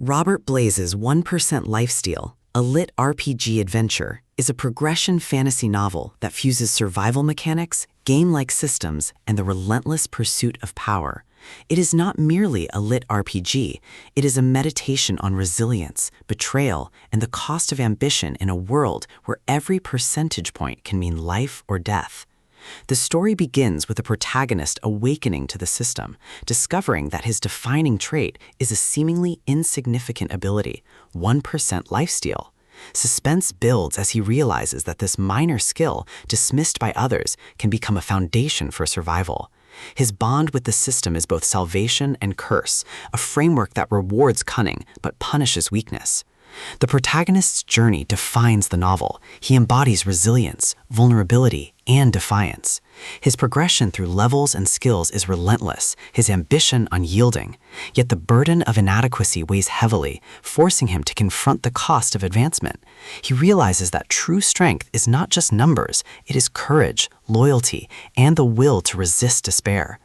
Robert Blaise's 1% Lifesteal, a lit RPG adventure, is a progression fantasy novel that fuses survival mechanics, game-like systems, and the relentless pursuit of power. It is not merely a lit RPG, it is a meditation on resilience, betrayal, and the cost of ambition in a world where every percentage point can mean life or death. The story begins with the protagonist awakening to the system, discovering that his defining trait is a seemingly insignificant ability, 1% Lifesteal. Suspense builds as he realizes that this minor skill, dismissed by others, can become a foundation for survival. His bond with the system is both salvation and curse, a framework that rewards cunning but punishes weakness. The protagonist's journey defines the novel. He embodies resilience, vulnerability, and defiance. His progression through levels and skills is relentless, his ambition unyielding. Yet the burden of inadequacy weighs heavily, forcing him to confront the cost of advancement. He realizes that true strength is not just numbers, it is courage, loyalty, and the will to resist despair.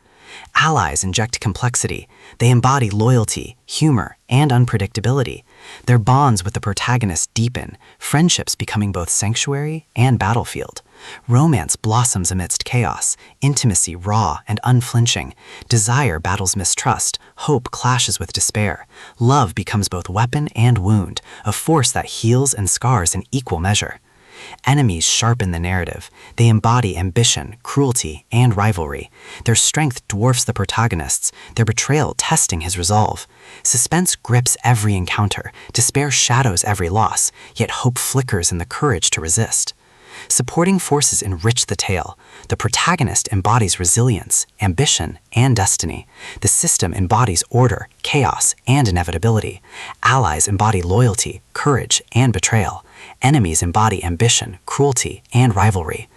Allies inject complexity. They embody loyalty, humor, and unpredictability. Their bonds with the protagonist deepen, friendships becoming both sanctuary and battlefield. Romance blossoms amidst chaos, intimacy raw and unflinching. Desire battles mistrust, hope clashes with despair. Love becomes both weapon and wound, a force that heals and scars in equal measure. Enemies sharpen the narrative. They embody ambition, cruelty, and rivalry. Their strength dwarfs the protagonist's, their betrayal testing his resolve. Suspense grips every encounter, despair shadows every loss, yet hope flickers in the courage to resist. Supporting forces enrich the tale. The protagonist embodies resilience, ambition, and destiny. The system embodies order, chaos, and inevitability. Allies embody loyalty, courage, and betrayal. Enemies embody ambition, cruelty, and rivalry.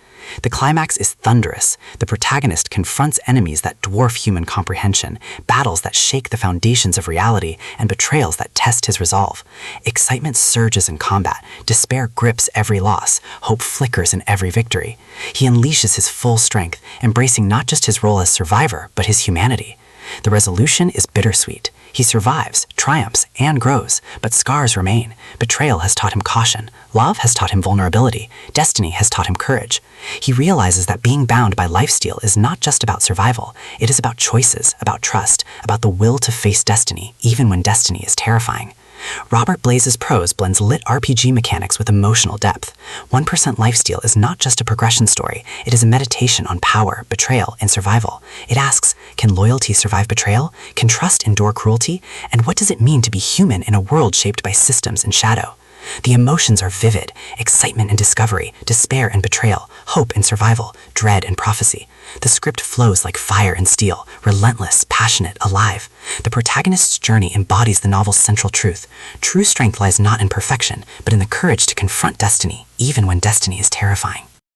The climax is thunderous. The protagonist confronts enemies that dwarf human comprehension, battles that shake the foundations of reality, and betrayals that test his resolve. Excitement surges in combat, despair grips every loss, hope flickers in every victory. He unleashes his full strength, embracing not just his role as survivor, but his humanity. The resolution is bittersweet. He survives, triumphs, and grows, but scars remain. Betrayal has taught him caution. Love has taught him vulnerability. Destiny has taught him courage. He realizes that being bound by Lifesteal is not just about survival. It is about choices, about trust, about the will to face destiny, even when destiny is terrifying. Robert Blaise's prose blends lit RPG mechanics with emotional depth. 1% Lifesteal is not just a progression story, it is a meditation on power, betrayal, and survival. It asks, can loyalty survive betrayal? Can trust endure cruelty? And what does it mean to be human in a world shaped by systems and shadow? The emotions are vivid: excitement and discovery, despair and betrayal, hope and survival, dread and prophecy. The script flows like fire and steel, relentless, passionate, alive. The protagonist's journey embodies the novel's central truth. True strength lies not in perfection, but in the courage to confront destiny, even when destiny is terrifying.